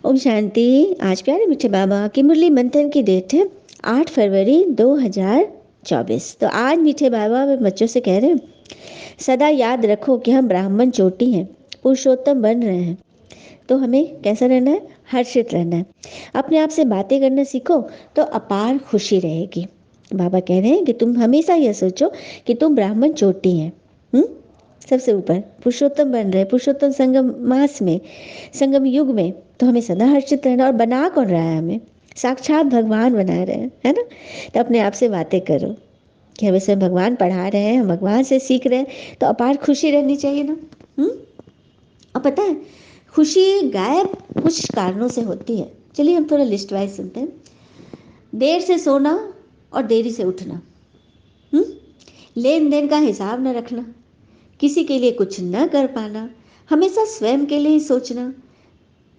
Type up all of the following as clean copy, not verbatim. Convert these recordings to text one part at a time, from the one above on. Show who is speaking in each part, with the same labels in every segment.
Speaker 1: ओम शांति। आज प्यारे मीठे बाबा की मुरली मंथन की डेट है 8 फरवरी 2024। तो आज मीठे बाबा बच्चों से कह रहे हैं, सदा याद रखो कि हम ब्राह्मण चोटी हैं, पुरुषोत्तम बन रहे हैं। तो हमें कैसा रहना है? हर्षित रहना है। अपने आप से बातें करना सीखो तो अपार खुशी रहेगी। बाबा कह रहे हैं कि तुम हमेशा यह सोचो कि तुम ब्राह्मण चोटी हैं, सबसे ऊपर पुरुषोत्तम बन रहे, पुरुषोत्तम संगम मास में, संगम युग में। तो हमें सदा हर्षित रहना। और बना कौन रहा है हमें? साक्षात भगवान बना रहे हैं, है ना। तो अपने आप से बातें करो कि हमें से भगवान पढ़ा रहे हैं, हम भगवान से सीख रहे हैं, तो अपार खुशी रहनी चाहिए ना। और पता है, खुशी गायब कुछ कारणों से होती है। चलिए हम थोड़ा लिस्ट वाइज सुनते हैं। देर से सोना और देरी से उठना, लेन देन का हिसाब न रखना, किसी के लिए कुछ न कर पाना, हमेशा स्वयं के लिए ही सोचना,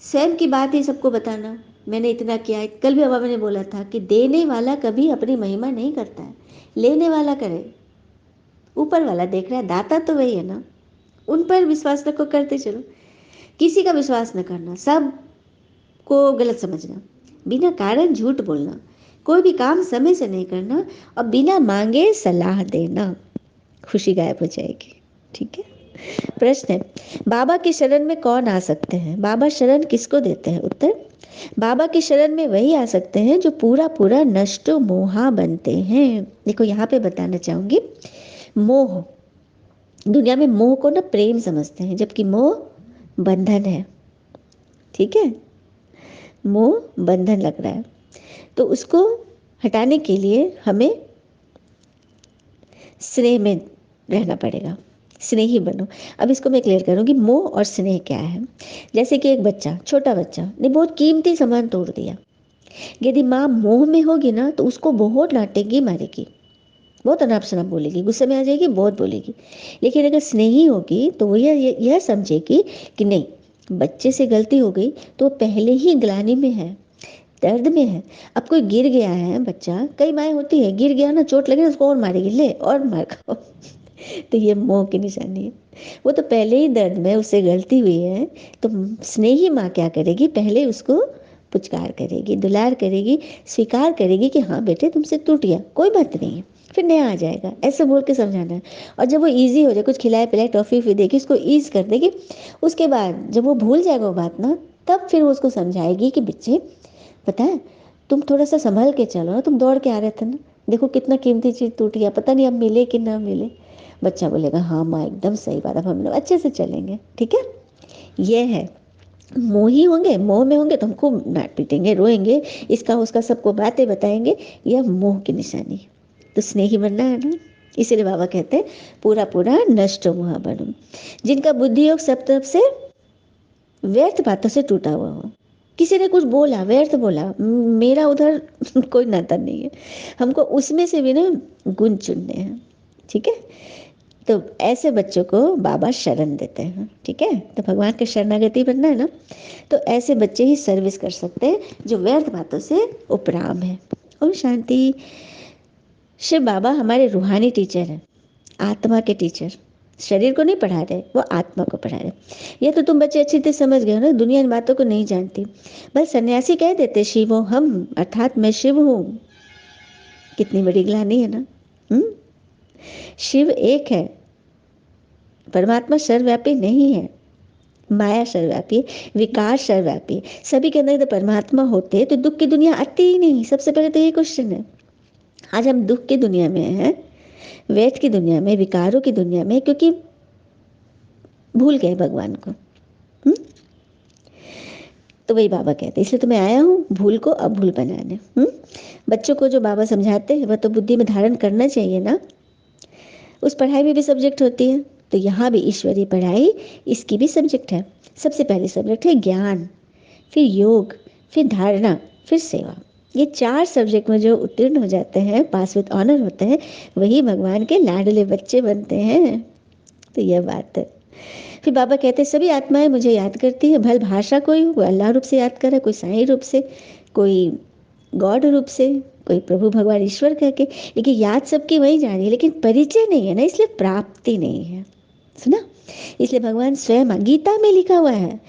Speaker 1: स्वयं की बात ही सबको बताना, मैंने इतना किया है। कल भी बाबा ने बोला था कि देने वाला कभी अपनी महिमा नहीं करता है, लेने वाला करे। ऊपर वाला देख रहा है, दाता तो वही है ना, उन पर विश्वास रखो, करते चलो। किसी का विश्वास न करना, सब को गलत समझना, बिना कारण झूठ बोलना, कोई भी काम समय से नहीं करना और बिना मांगे सलाह देना, खुशी गायब हो जाएगी। ठीक है। प्रश्न है, बाबा की शरण में कौन आ सकते हैं? बाबा शरण किसको देते हैं? उत्तर, बाबा की शरण में वही आ सकते हैं जो पूरा पूरा नष्टो मोहा बनते हैं। देखो यहाँ पे बताना चाहूंगी, मोह, दुनिया में मोह को ना प्रेम समझते हैं, जबकि मोह बंधन है। ठीक है, मोह बंधन लग रहा है, तो उसको हटाने के लिए हमें स्नेह में रहना पड़ेगा। स्नेही बनो। अब इसको मैं क्लियर करूंगी, मोह और स्नेह क्या है। जैसे कि एक बच्चा, छोटा बच्चा ने बहुत कीमती सामान तोड़ दिया, यदि माँ मोह में होगी ना तो उसको बहुत डांटेगी, मारेगी, बहुत अनाप शनाप बोलेगी, गुस्से में आ जाएगी, बहुत बोलेगी। लेकिन अगर स्नेही होगी तो वो यह समझेगी कि नहीं, बच्चे से गलती हो गई तो पहले ही ग्लानि में है, दर्द में है। अब कोई गिर गया है बच्चा, कई माएँ होती है, गिर गया ना, चोट लगे उसको और मारेगी, ले और मार खाओ। तो ये मोह की निशानी है। वो तो पहले ही दर्द में, उससे गलती हुई है, तो स्नेही माँ क्या करेगी, पहले उसको पुचकार करेगी, दुलार करेगी, स्वीकार करेगी कि हाँ बेटे तुमसे टूट गया, कोई बात नहीं है, फिर नया आ जाएगा, ऐसे बोल के समझाना है। और जब वो ईजी हो जाए, कुछ खिलाए पिलाए, टॉफ़ी भी देगी, उसको ईज कर देगी। उसके बाद जब वो भूल जाएगा वो बात ना, तब फिर वो उसको समझाएगी कि बच्चे पता है, तुम थोड़ा सा संभल के चलो ना, तुम दौड़ के आ रहे थे ना, देखो कितना कीमती चीज़ टूट गया, पता नहीं अब मिले कि ना मिले। बच्चा बोलेगा हाँ माँ एकदम सही बात, अब हम लोग अच्छे से चलेंगे। ठीक है, ये है। मोही होंगे, मोह में होंगे तो हमको डांट पीटेंगे, रोएंगे, इसका उसका सबको बातें बताएंगे, यह मोह की निशानी। तो स्नेही बनना है ना, इसीलिए बाबा कहते हैं पूरा पूरा नष्ट मोह बनो। जिनका बुद्धि योग सब तरफ से व्यर्थ बातों से टूटा हुआ हो, किसी ने कुछ बोला, व्यर्थ बोला, मेरा उधर कोई नाता नहीं है, हमको उसमें से भी ना गुण चुनने हैं। ठीक है, तो ऐसे बच्चों को बाबा शरण देते हैं। ठीक है, तो भगवान के शरणागति बनना है ना, तो ऐसे बच्चे ही सर्विस कर सकते हैं जो व्यर्थ बातों से उपराम है। और शांति। शिव बाबा हमारे रूहानी टीचर हैं, आत्मा के टीचर, शरीर को नहीं पढ़ा रहे, वो आत्मा को पढ़ा रहे। ये तो तुम बच्चे अच्छी तरह समझ गए हो ना, दुनिया इन बातों को नहीं जानती। बस सन्यासी कह देते शिवो हम, अर्थात मैं शिव हूँ। कितनी बड़ी ग्लानि है ना। शिव एक है, परमात्मा सर्वव्यापी नहीं है, माया सर्वव्यापी है, विकार सर्वव्यापी है। सभी के अंदर परमात्मा होते तो दुख की दुनिया आती ही नहीं। सबसे पहले तो ये क्वेश्चन है। आज हम दुख की दुनिया में हैं, वेद की दुनिया में, विकारों की दुनिया में, क्योंकि भूल गए भगवान को। तो वही बाबा कहते हैं, इसलिए तो मैं आया हूँ भूल को अभूल बनाने। बच्चों को जो बाबा समझाते हैं वह तो बुद्धि में धारण करना चाहिए ना। उस पढ़ाई में भी सब्जेक्ट होती है, तो यहाँ भी ईश्वरीय पढ़ाई, इसकी भी सब्जेक्ट है। सबसे पहले सब्जेक्ट है ज्ञान, फिर योग, फिर धारणा, फिर सेवा। ये 4 सब्जेक्ट में जो उत्तीर्ण हो जाते हैं, पास विद ऑनर होते हैं, वही भगवान के लाडले बच्चे बनते हैं। तो यह बात है। फिर बाबा कहते हैं सभी आत्माएं मुझे याद करती है, भल भाषा कोई हो, कोई अल्लाह रूप से याद कर रहा है, कोई साईं रूप से, कोई गॉड रूप से, कोई प्रभु भगवान ईश्वर करके, लेकिन याद सबकी वही जा रही है, लेकिन परिचय नहीं है ना, इसलिए प्राप्ति नहीं है। सुना, इसलिए भगवान स्वयं, गीता में लिखा हुआ है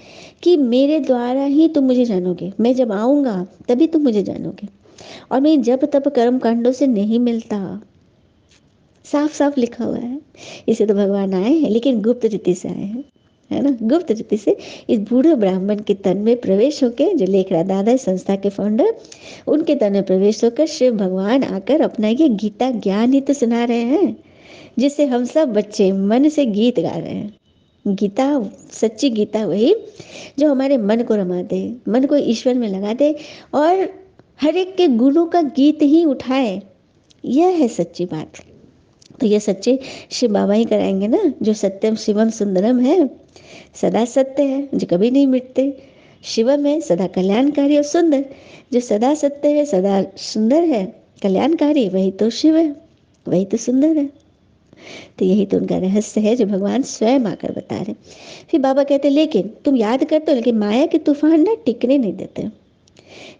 Speaker 1: कि मेरे द्वारा ही तुम मुझे जानोगे, मैं जब आऊँगा तभी तुम मुझे जानोगे, और मैं जब तब कर्म कांडों से नहीं मिलता, साफ साफ लिखा हुआ है। इसे तो भगवान आए हैं, लेकिन गुप्त रीति से आए हैं, है ना, गुप्त रीति से इस बूढ़े ब्राह्मण के तन में प्रवेश होकर, जो लेखरा दादा संस्था के फाउंडर, उनके तन में प्रवेश होकर शिव भगवान आकर अपना ये गीता ज्ञान ही तो सुना रहे हैं, जिससे हम सब बच्चे मन से गीत गा रहे हैं। गीता, सच्ची गीता वही जो हमारे मन को रमा दे, मन को ईश्वर में लगा दे और हर एक के गुणों का गीत ही उठाए, यह है सच्ची बात। तो ये सच्चे शिव बाबा ही कराएंगे ना, जो सत्यम शिवम सुंदरम है, सदा सत्य है, जो कभी नहीं मिटते, शिवम है सदा कल्याणकारी और सुंदर, जो सदा सत्य है, सदा सुंदर है, कल्याणकारी, वही तो शिव है, वही तो सुंदर है। तो यही तो उनका रहस्य है जो भगवान स्वयं आकर बता रहे। फिर बाबा कहते लेकिन तुम याद करते हो, लेकिन माया के तूफान ना टिकने नहीं देते,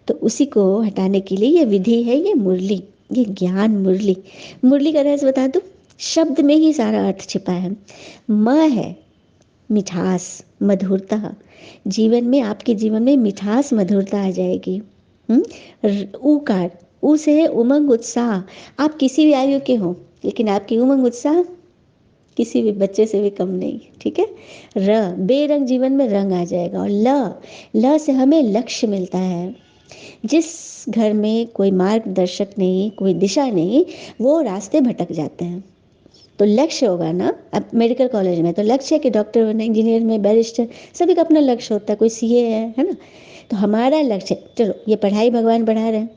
Speaker 1: तो उसी को हटाने के लिए ये विधि है, ये मुरली, ये ज्ञान मुरली। मुरली का रहस्य बता दूं, शब्द में ही सारा अर्थ छिपा है। म है मिठास, मधुरता, जीवन में, आपके जीवन में मिठास मधुरता आ जाएगी। ऊकार, ऊ से है उमंग उत्साह, आप किसी भी आयु के हो, लेकिन आपकी उमंग उत्साह किसी भी बच्चे से भी कम नहीं, ठीक है। र, बेरंग, जीवन में रंग आ जाएगा। और ल से हमें लक्ष्य मिलता है। जिस घर में कोई मार्गदर्शक नहीं, कोई दिशा नहीं, वो रास्ते भटक जाते हैं। तो लक्ष्य होगा ना, अब मेडिकल कॉलेज में तो लक्ष्य है कि डॉक्टर बने, इंजीनियर में, बैरिस्टर, सभी का अपना लक्ष्य होता है, कोई सीए है ना। तो हमारा लक्ष्य, चलो ये पढ़ाई भगवान बढ़ा रहे हैं,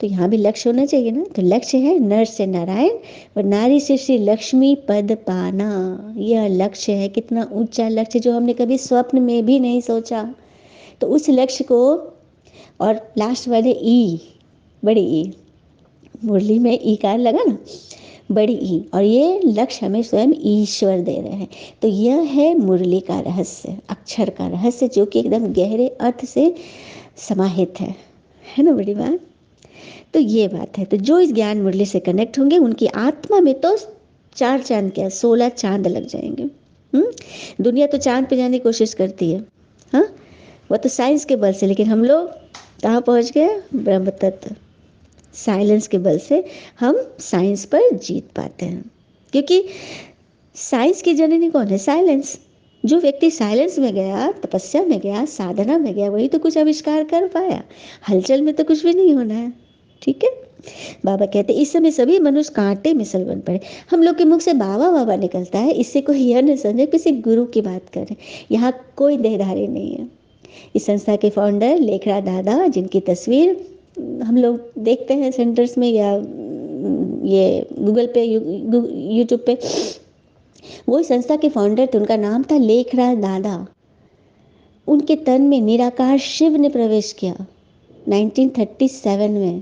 Speaker 1: तो यहाँ भी लक्ष्य होना चाहिए ना। तो लक्ष्य है नर से नारायण और नारी से श्री लक्ष्मी पद पाना, यह लक्ष्य है। कितना ऊंचा लक्ष्य, जो हमने कभी स्वप्न में भी नहीं सोचा। तो उस लक्ष्य को, और लास्ट वाले ई, बड़ी ई, मुरली में ई कार लगा ना, बड़ी ई, और ये लक्ष्य हमें स्वयं ईश्वर दे रहे हैं। तो यह है मुरली का रहस्य, अक्षर का रहस्य, जो कि एकदम गहरे अर्थ से समाहित है ना, बड़ी बात। तो ये बात है। तो जो इस ज्ञान मुरली से कनेक्ट होंगे, उनकी आत्मा में तो 4 चांद, क्या 16 चांद लग जाएंगे। दुनिया तो चांद पे जाने की कोशिश करती है, हाँ, वो तो साइंस के बल से, लेकिन हम लोग कहाँ पहुँच गए, ब्रह्म तत्व, साइलेंस के बल से हम साइंस पर जीत पाते हैं। क्योंकि साइंस की जननी कौन है, साइलेंस। जो व्यक्ति साइलेंस में गया, तपस्या में गया, साधना में गया, वही तो कुछ आविष्कार कर पाया। हलचल में तो कुछ भी नहीं होना है, ठीक है। बाबा कहते इस समय सभी मनुष्य कांटे में सल बन पड़े। हम लोग के मुख से बाबा बाबा निकलता है, इससे कोई यह नहीं समझे किसी गुरु की बात करें। यहाँ कोई देहधारी नहीं है। इस संस्था के फाउंडर लेखरा दादा, जिनकी तस्वीर हम लोग देखते हैं सेंटर्स में या ये गूगल पे, यूट्यूब पे, वो इस संस्था के फाउंडर थे। उनका नाम था लेखरा दादा। उनके तन में निराकार शिव ने प्रवेश किया 1937 में।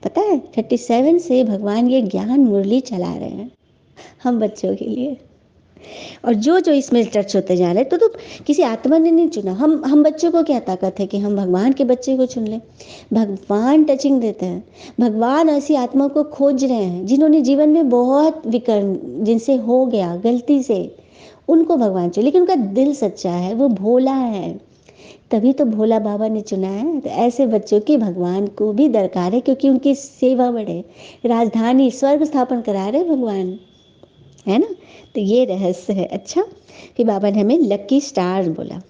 Speaker 1: पता है, 37 से भगवान ये ज्ञान मुरली चला रहे हैं हम बच्चों के लिए। और जो जो इसमें टच होते जा रहे हैं, तो किसी आत्मा ने नहीं चुना। हम बच्चों को क्या ताकत है कि हम भगवान के बच्चे को चुन लें। भगवान टचिंग देते हैं। भगवान ऐसी आत्मा को खोज रहे हैं जिन्होंने जीवन में बहुत विकर्म, जिनसे हो गया गलती से, उनको भगवान चाहिए, लेकिन उनका दिल सच्चा है, वो भोला है, तभी तो भोला बाबा ने चुना है। तो ऐसे बच्चों की भगवान को भी दरकार है, क्योंकि उनकी सेवा बढ़े, राजधानी स्वर्ग स्थापन करा रहे भगवान, है ना। तो ये रहस्य है। अच्छा, कि बाबा ने हमें लकी स्टार बोला,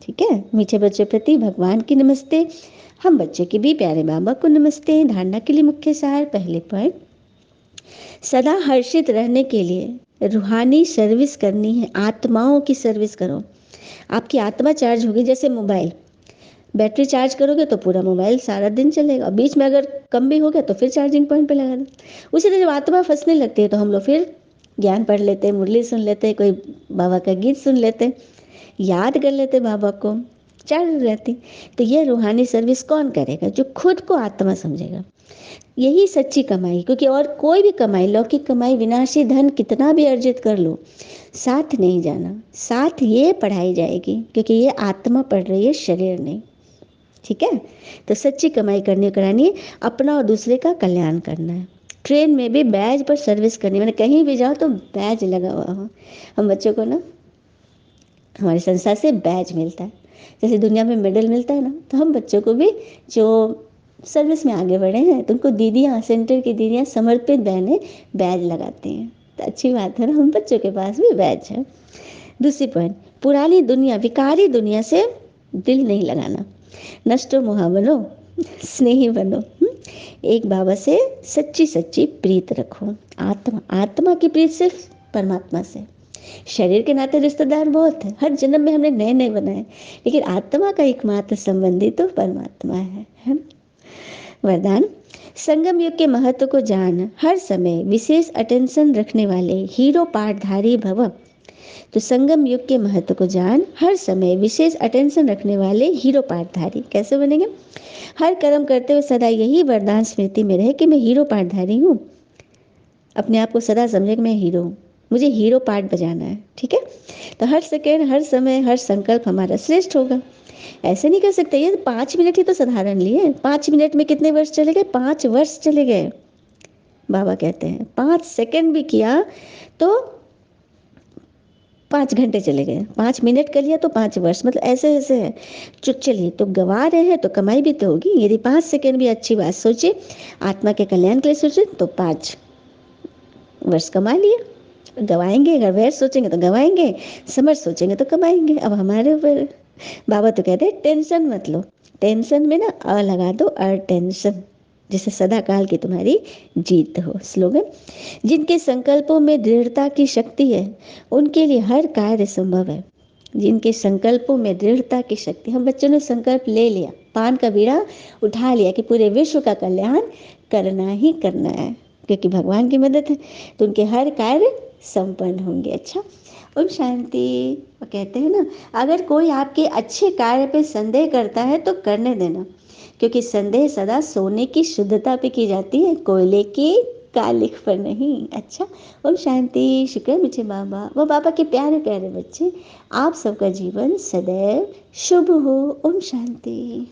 Speaker 1: ठीक है। मीठे बच्चों प्रति भगवान की नमस्ते, हम बच्चों के भी प्यारे बाबा को नमस्ते। धारणा के लिए मुख्य सार, पहले पॉइंट, सदा हर्षित रहने के लिए रूहानी सर्विस करनी है, आत्माओं की सर्विस करो। आपकी आत्मा चार्ज होगी, जैसे मोबाइल, बैटरी चार्ज करोगे तो पूरा मोबाइल सारा दिन चलेगा, बीच में अगर कम भी हो गया तो फिर चार्जिंग पॉइंट पे लगा दो। उसी तरह जब आत्मा फंसने लगती है तो हम लोग फिर ज्ञान पढ़ लेते, मुरली सुन लेते, कोई बाबा का गीत सुन लेते, याद कर लेते बाबा को, चार्ज रहती। तो ये रूहानी सर्विस कौन करेगा, जो खुद को आत्मा समझेगा। यही सच्ची कमाई, क्योंकि और कोई भी कमाई, लौकिक कमाई, विनाशी धन कितना भी अर्जित कर लो, साथ नहीं जाना। साथ ये पढ़ाई जाएगी, क्योंकि ये आत्मा पढ़ रही है, शरीर नहीं, ठीक है। तो सच्ची कमाई करनी करानी है, अपना और दूसरे का कल्याण करना है। ट्रेन में भी बैज पर सर्विस करनी, मैंने कहीं भी जाओ तो बैज लगा हुआ हो। हम बच्चों को ना हमारे संस्था से बैज मिलता है। जैसे दुनिया में मेडल मिलता है ना, तो हम बच्चों को भी जो सर्विस में आगे बढ़े हैं तो उनको दीदियाँ, सेंटर की दीदियाँ समर्पित बहनें बैज लगाती हैं। तो अच्छी बात है ना, हम बच्चों के पास भी बैज है। दूसरी पॉइंट, पुरानी दुनिया, विकारी दुनिया से दिल नहीं लगाना। नष्टो मोहा बनो, स्नेही बनो। एक बाबा से सच्ची सच्ची प्रीत रखो। आत्मा, आत्मा की प्रीत सिर्फ परमात्मा से। शरीर के नाते रिश्तेदार बहुत है, हर जन्म में हमने नए नए बनाए, लेकिन आत्मा का एकमात्र संबंधी तो परमात्मा है। वरदान, संगम युग के महत्व को जान, हर समय विशेष अटेंशन रखने वाले हीरो पाठधारी भव। तो संगम युग के महत्व को जान, हर समय विशेष अटेंशन रखने वाले हीरो पाठधारी। कैसे बनेंगे? हर कर्म करते हुए सदा यही वरदान स्मृति में रहे कि मैं हीरो पाठधारी हूँ। अपने आप को सदा समझे कि मैं हीरो हूँ, मुझे हीरो पार्ट बजाना है। ठीक है, तो हर सेकेंड, हर समय, हर संकल्प हमारा श्रेष्ठ होगा। ऐसे नहीं कर सकते, ये 5 मिनट ही तो साधारण लिए, 5 मिनट में कितने वर्ष चले गए? 5 वर्ष चले गए। बाबा कहते हैं 5 सेकेंड भी किया तो 5 घंटे चले गए, 5 मिनट कर लिया तो 5 वर्ष, मतलब ऐसे ऐसे है। चलिए, तो गवा रहे हैं तो कमाई भी तो होगी। यदि 5 सेकेंड भी अच्छी बात सोचे, आत्मा के कल्याण के लिए सोचे, तो 5 वर्ष कमा लिए। गवाएंगे, अगर व्यर्थ सोचेंगे तो गवाएंगे, समर्थ सोचेंगे तो कमाएंगे। अब हमारे ऊपर। बाबा तो कहते हैं टेंशन मत लो, टेंशन में ना अ लगा दो, अटेंशन, जिससे सदा काल की तुम्हारी जीत हो। स्लोगन, जिनके संकल्पों में दृढ़ता की शक्ति है उनके लिए हर कार्य संभव है। जिनके संकल्पों में दृढ़ता की शक्ति, हम बच्चों ने संकल्प ले लिया, पान का बीड़ा उठा लिया कि पूरे विश्व का कल्याण करना ही करना है, क्योंकि भगवान की मदद है, तो उनके हर कार्य संपन्न होंगे। अच्छा, ओम शांति। कहते हैं ना, अगर कोई आपके अच्छे कार्य पे संदेह करता है तो करने देना, क्योंकि संदेह सदा सोने की शुद्धता पे की जाती है, कोयले की कालिख पर नहीं। अच्छा, ओम शांति। शुक्र मुझे बाबा, वो बाबा के प्यारे प्यारे बच्चे, आप सबका जीवन सदैव शुभ हो। ओम शांति।